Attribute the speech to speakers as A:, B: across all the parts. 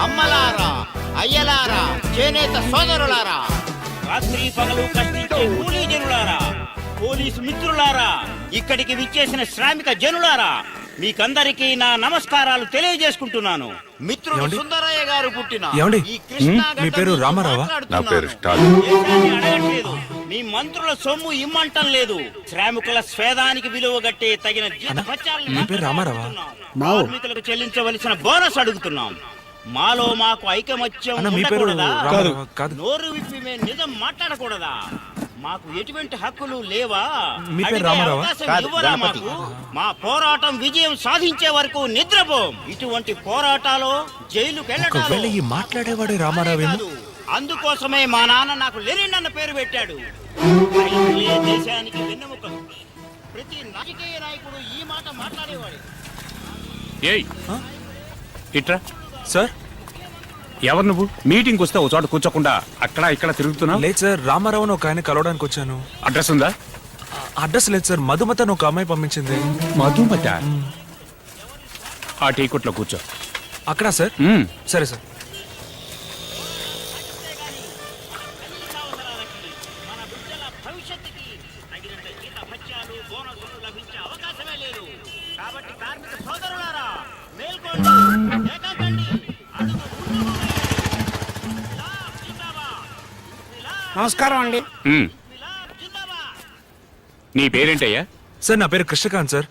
A: అమ్మలారా, అయ్యలారా, చేనేత సోదరులారా,
B: రాత్రి పగలు కష్టించే కూలీ జనులారా, పోలీసు మిత్రులారా, ఇక్కడికి విచ్చేసిన శ్రామిక జనులారా, మీకందరికీ నా నమస్కారాలు తెలియజేసుకుంటున్నాను.
A: మిత్రుడు సుందరయ్య గారు పుట్టిన
C: ఏమండి?
A: ఈ కృష్ణా
C: మీ పేరు
A: గడ్డ
C: రామారావా?
D: నా పేరు
A: మాట్లాడుతున్నాను.
D: స్టాలిన్.
B: దేశాన్ని అడగట్లేదు, మీ మంత్రుల సొమ్ము ఇమ్మంటం లేదు. శ్రామికుల స్వేదానికి విలువ గట్టే తగిన జీతభత్యాలను
C: మీ పేరు రామారావా?
B: కార్మికులకు చెల్లించవలసిన బోనస్ అడుగుతున్నాం. మాలో మాకు ఐకమత్యం
C: అన్న, మీ పేరు
B: ఉండకూడదా?
C: రామారావా? కాదు.
B: నోరు విప్పి మేము నిజం మాట్లాడకూడదా? మాకు ఎటువంటి హక్కులు లేవా?
C: మీ పేరు
B: అడిగే
C: రామారావా?
B: అవకాశం
A: కాదు,
B: ఇవ్వరా
A: గణపతి.
B: మాకు? మా పోరాటం విజయం సాధించే వరకు నిద్రపోం. ఇటువంటి పోరాటాలు జైలుకు
C: ఒకవేళ ఈ మాట్లాడేవాడే రామారావేమో.
B: కాదు. అందుకోసమే మా నాన్న నాకు లెనిన్ అన్న పేరు పెట్టాడు. రైతులే దేశానికి వెన్నెముక. ప్రతి రాజకీయ నాయకుడు ఈ మాట మాట్లాడేవాడు.
E: ఏయ్ ఇట్రా.
C: సార్
E: ఎవరు నువ్వు? మీటింగ్ వస్తే ఒక చోట కూర్చోకుండా అక్కడ ఇక్కడ తిరుగుతున్నావు.
C: లేదు సార్, రామారావు అని ఒక ఆయన కలవడానికి వచ్చాను.
E: అడ్రస్ ఉందా?
C: అడ్రస్ లేదు సార్, మధుమత అని ఒక అమ్మాయి పంపించింది.
E: మధుమత? ఆ టీ కొట్లో కూర్చో.
C: అక్కడ సార్?
E: మ్మ్.
C: సరే సార్.
B: మన బిడ్డల భవిష్యత్తుకి తగినంత జీతభత్యాలు, బోనస్లు లభించే అవకాశమే లేదు. కాబట్టి కార్మిక సోదరులారా, మేల్కోండి, ఏకాకండి, అడుగు ముందుకు వేయండి. ఇంక్విలాబ్ జిందాబాద్, ఇంక్విలాబ్
F: నమస్కారం అండి.
E: మ్మ్.
B: జిందాబాద్.
E: నీ పేరేంటయ్యా?
C: సార్ నా పేరు కృష్ణకాంత్ సార్.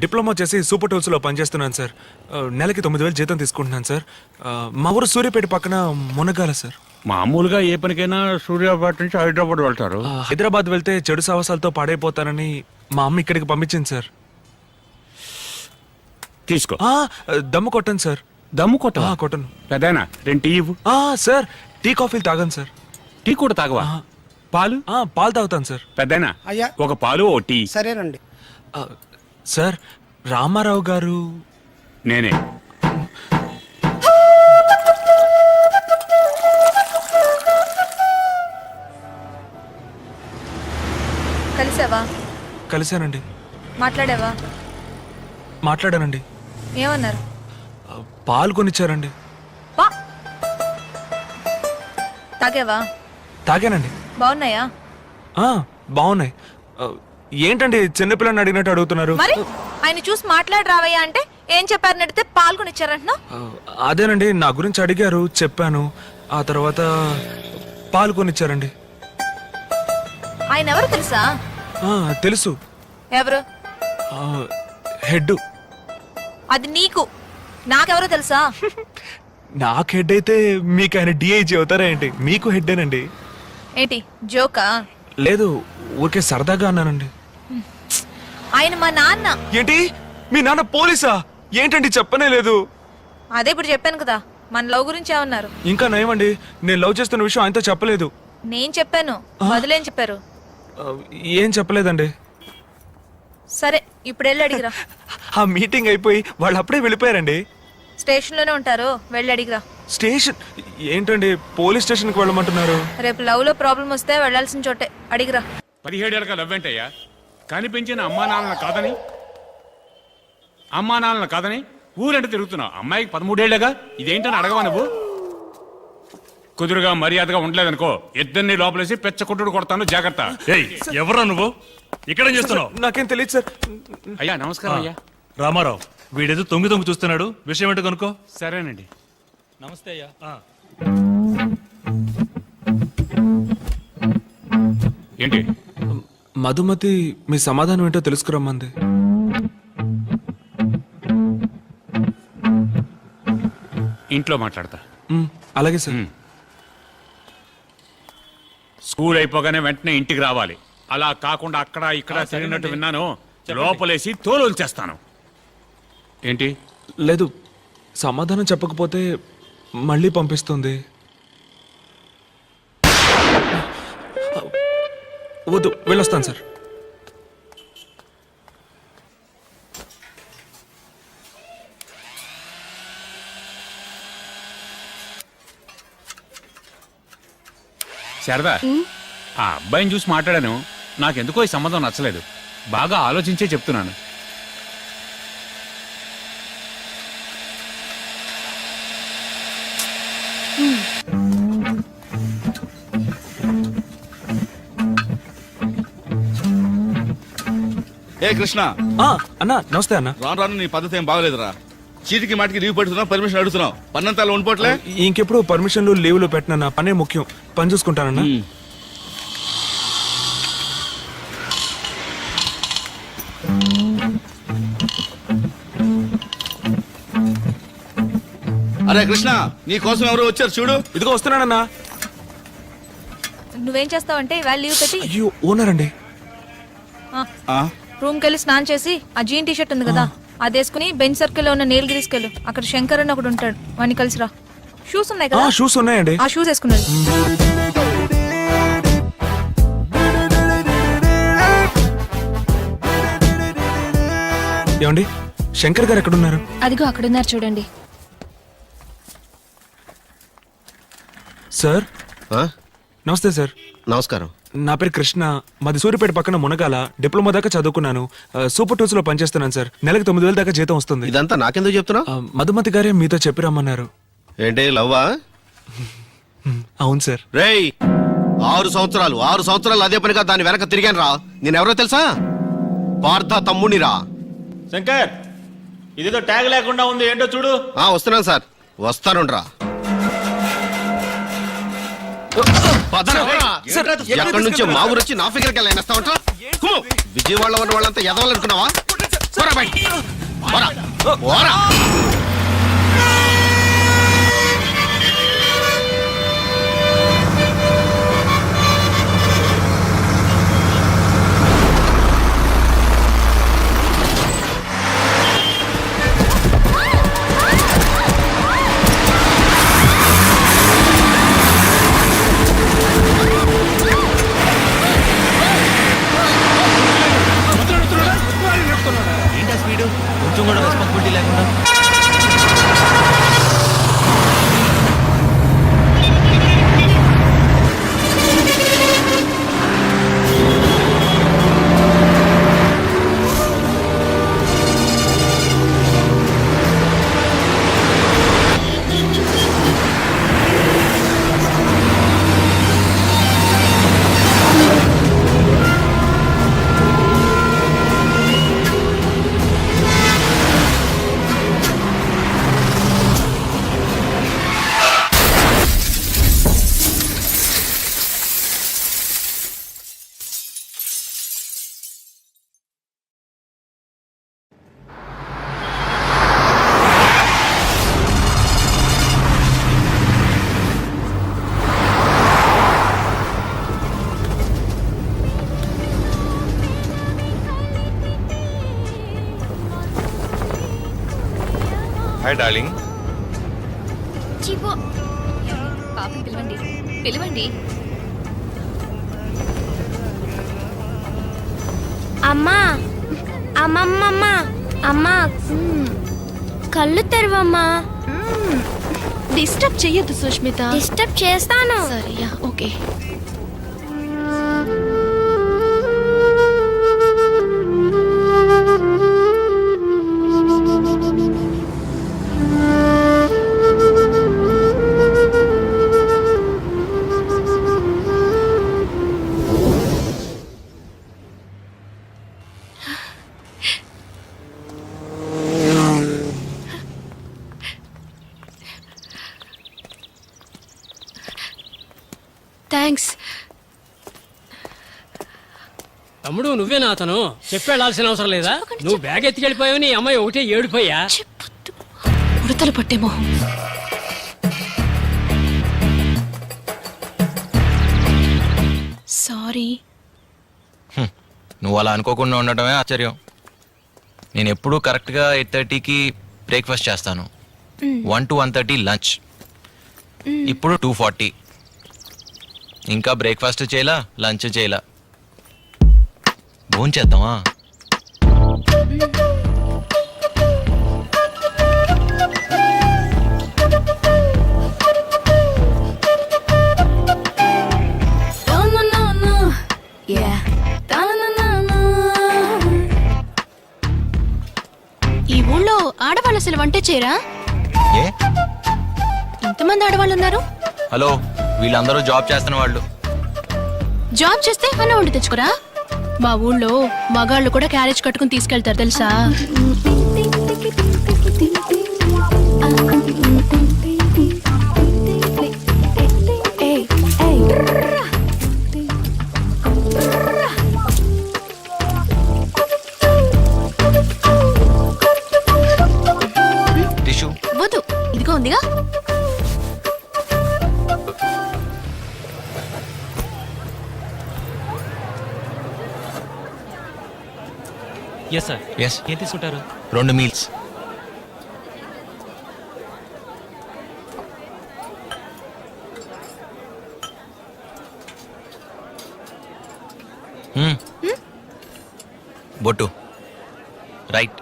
C: డిప్లొమా చేసి సూపర్ టూల్స్లో పనిచేస్తున్నాను సార్. నెలకి 9,000 జీతం తీసుకుంటున్నాను సార్. మా ఊరు సూర్యాపేట పక్కన మునగాల సార్.
E: మామూలుగా ఏ పనికైనా సూర్యాపేట నుంచి హైదరాబాద్ వెళ్తారు.
C: హైదరాబాద్ వెళ్తే చెడు సాహసాలతో పాడైపోతానని మా అమ్మ ఇక్కడికి పంపించింది సార్.
E: తీసుకో.
C: దమ్ము కొట్టను సార్.
E: దమ్ము కొట్ట
C: కొట్టను.
E: పెద్దనా 2 టీ ఇవ్వు.
C: సార్ టీ కాఫీలు తాగాను సార్.
E: టీ కూడా తాగవా? పాలు?
C: పాలు తాగుతాను సార్.
E: పెద్దనా
F: అయ్యా.
E: ఒక పాలు ఓ టీ.
F: సరేనండి.
C: సార్ రామారావు గారు
E: నేనే.
G: కలిసావా?
C: కలిశానండి.
G: మాట్లాడావా?
C: మాట్లాడానండి.
G: ఏమన్నారు?
C: పాలు కొనిచ్చారండి.
G: పా తాగావా?
C: తాగానండి.
G: బాగున్నాయా?
C: బాగున్నాయి. ఏంటండి చిన్నపిల్లని అడిగినట్టు అడుగుతున్నారు?
G: మరి ఆయన చూసి మాట్లాడి రావయ్యా అంటే ఏం చెప్పారని అడిగితే పాల్గొనిచ్చారంటున్నా?
C: అదేనండి, నా గురించి అడిగారు, చెప్పాను. ఆ తర్వాత పాలు కొనిచ్చారండి.
G: ఆయన ఎవరు తెలుసా?
C: తెలుసు.
G: ఎవరు?
C: హెడ్.
G: అది నీకు, నాకెవరో తెలుసా?
C: నాకు హెడ్ అయితే మీకు ఆయన డిఐజీ అవుతారా ఏంటి? మీకు హెడ్డేనండి.
G: ఏంటి జోకా?
C: లేదు, ఊరికే సరదాగా అన్నానండి.
G: ఆయన మా నాన్న.
C: ఏంటి మీ నాన్న పోలీసా? ఏంటండి చెప్పనే లేదు.
G: అదే ఇప్పుడు చెప్పాను కదా, మన లవ్ గురించి ఏమన్నారు?
C: ఇంకా నయమండి, నేను లవ్ చేస్తున్న విషయం ఆయనతో చెప్పలేదు.
G: నేను చెప్పాను, వదిలేం చెప్పారు?
C: ఏం చెప్పలేదండి.
G: సరే ఇప్పుడు వెళ్ళి అడిగిరా.
C: ఆ మీటింగ్ అయిపోయి వాళ్ళు అప్పుడే వెళ్ళిపోయారండి.
G: స్టేషన్ లోనే ఉంటారు, వెళ్ళి అడిగిరా.
C: స్టేషన్ ఏంటండి, పోలీస్ స్టేషన్కి వెళ్ళమంటున్నారు?
G: రేపు లవ్ లో ప్రాబ్లం వస్తే వెళ్ళాల్సిన చోటే, అడిగిరా.
E: 17 ఏళ్ళగా లవ్వేంటయ్యా? కనిపించిన అమ్మా నాన్నలు కాదని ఊరంటే తిరుగుతున్నావు. అమ్మాయికి 13 ఏళ్ళగా, ఇదేంటని అడగవా నువ్వు? కుదురుగా మర్యాదగా ఉండలేదనుకో, ఇద్దరిని లోపలేసి పెచ్చ కొట్టుడు కొడతాను, జాగ్రత్త.
H: ఎవరా నువ్వు? ఇక్కడేం చేస్తున్నావు?
C: నాకేం తెలియదు సార్.
E: అయ్యా నమస్కారం. అయ్యా
H: రామారావు, వీడేదో తొంగి చూస్తున్నాడు, విషయం ఏంటో కనుకో.
E: సరేనండి.
H: నమస్తే అయ్యా.
E: ఏంటి?
C: మధుమతి మీ సమాధానం ఏంటో తెలుసుకురమ్మంది.
E: ఇంట్లో మాట్లాడతా.
C: అలాగే సార్.
E: స్కూల్ అయిపోగానే వెంటనే ఇంటికి రావాలి. అలా కాకుండా అక్కడ ఇక్కడ తిరిగినట్టు విన్నాను, లోపలేసి తోలు చేస్తాను. ఏంటి?
C: లేదు, సమాధానం చెప్పకపోతే మళ్ళీ పంపిస్తుంది. వద్దు, వెళ్ళొస్తాను సార్.
E: శారదా, ఆ అబ్బాయిని చూసి మాట్లాడాను, నాకెందుకో ఈ సంబంధం నచ్చలేదు. బాగా ఆలోచించే చెప్తున్నాను.
D: ఏ కృష్ణ,
C: అన్నా నమస్తే అన్న.
D: రాను రాను నీ పద్ధతి ఏం బాగలేదురా. చీటికి మాటికి లీవ్ పెడుతున్నావు, పర్మిషన్ అడుగుతున్నావు. పన్నంతాలు ఉండిపోట్లే.
C: ఇంకెప్పుడు పర్మిషన్లు లీవ్లు పెట్టినా పనే ముఖ్యం. పని చూసుకుంటానన్నా.
D: అరే కృష్ణ, నీ కోసం ఎవరు వచ్చారు చూడు.
C: ఇదిగో వస్తున్నానన్నా.
G: నువ్వేం చేస్తావంటే ఇవాళ లీవ్ పెట్టి
C: అయ్యో ఓనర్ అండి.
G: రూమ్కి వెళ్ళి స్నానం చేసి ఆ జీన్ టీ షర్ట్ ఉంది కదా అది వేసుకుని బెంచ్ సర్కిల్ లో ఉన్న నీలగిరి తీసుకెళ్ళు. అక్కడ శంకర్ అని ఒకడు ఉంటాడు, వాడిని కలిసిరా. షూస్ ఉన్నాయి కదా,
C: షూస్ ఉన్నాయండి.
G: ఆ షూస్ వేసుకున్నాడు.
C: ఏమండి శంకర్ గారు ఎక్కడున్నారు?
G: అదిగో అక్కడున్నారు చూడండి.
C: సార్ నమస్తే సార్.
F: నమస్కారం.
C: నా పేరు కృష్ణ, మాది సూర్యపేట పక్కన మునగాల. డిప్లొమా దాకా చదువుకున్నాను. సూపర్ టూల్స్ లో పనిచేస్తున్నాను సార్. నెలకు 9,000 దాకా జీతం వస్తుంది.
F: ఇదంతా నాకెందుకు చెప్తున్నావు?
C: మధుమతి గారే మీతో చెప్పి రమ్మన్నారు.
F: ఏంటి లవ్వా?
C: అవును సార్.
F: రేయ్ 6 సంవత్సరాలు అదే పనిగా దాని వెనక తిరిగాను రా. నేనెవరో తెలుసా? పార్థ తమ్మునిరా.
B: శంకర్, ఇదేదో ట్యాగ్ లేకుండా ఉంది, ఏంటో చూడు.
F: వస్తున్నాను సార్, వస్తానుండ్రా. ఎక్కడి నుంచో మా ఊరు వచ్చి నా ఫిగర్కి వెళ్ళేస్తా ఉంటా. విజయవాడలో ఉన్న వాళ్ళంతా ఎదవాలనుకున్నావా? పోరా బయటికి. పోరా. పోరా.
A: కొంచెం కూడా రెస్పాన్సిబిలిటీ లేకుండా.
I: Hi darling.
G: పాపని పిలవండి, పిలవండి.
J: అమ్మా, అమ్మమ్మమ్మ, అమ్మా కళ్ళు తెరవమ్మా.
G: డిస్టర్బ్ చెయ్యొద్దు సుష్మిత.
J: డిస్టర్బ్ చేస్తాను.
G: సరేయా, ఓకే.
J: థ్యాంక్స్.
K: తమ్ముడు నువ్వేనా అతను? చెప్పేళ్ళాల్సిన అవసరం లేదా? నువ్వు బ్యాగ్ ఎత్తికెళ్ళిపోయావు, నీ అమ్మాయి ఒకటే ఏడిపోయా.
G: ఉడతలు పట్టేమో. సారీ.
I: నువ్వు అలా అనుకోకుండా ఉండటమే ఆశ్చర్యం. నేను ఎప్పుడూ కరెక్ట్గా 8:30కి బ్రేక్ఫాస్ట్ చేస్తాను. 1 to 1:30 లంచ్. ఇప్పుడు 2:40. ఇంకా బ్రేక్ఫాస్ట్ చేయలా, లంచ్ చేయలా. భోంచేద్దామా?
J: ఈ ఊళ్ళో ఆడవాళ్ళు అసలు వంట చేయరా?
I: ఏ
J: ఎంతమంది ఆడవాళ్ళు ఉన్నారు?
I: హలో, వీళ్ళందరూ జాబ్ చేస్తున్న వాళ్ళు.
J: జాబ్ చేస్తే అన్న వండి తెచ్చుకోరా? మా ఊళ్ళో మగాళ్ళు కూడా క్యారేజ్ కట్టుకుని తీసుకెళ్తారు తెలుసా?
I: టిష్యూ
J: వద్దు, ఇదిగో ఉందిగా.
A: Yes sir.
I: ఎస్
A: ఏం తీసుకుంటారు?
I: 2 మీల్స్. బొట్టు రైట్.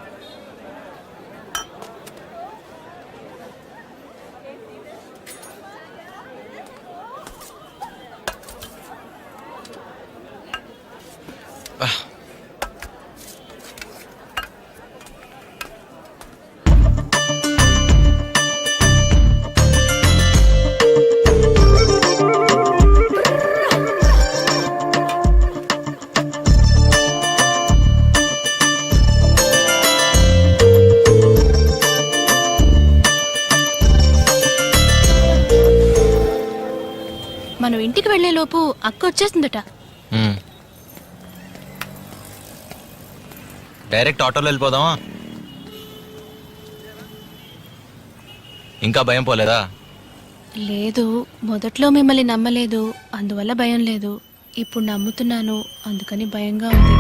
J: మనం ఇంటికి వెళ్లే లోపు అక్క వచ్చేసిందట.
I: డైరెక్ట్ ఆటోలో వెళ్ళిపోదామా? ఇంకా భయం పోలేదా?
J: లేదు, మొదట్లో మిమ్మల్ని నమ్మలేదు, అందువల్ల భయం లేదు. ఇప్పుడు నమ్ముతున్నాను, అందుకని భయంగా ఉంది.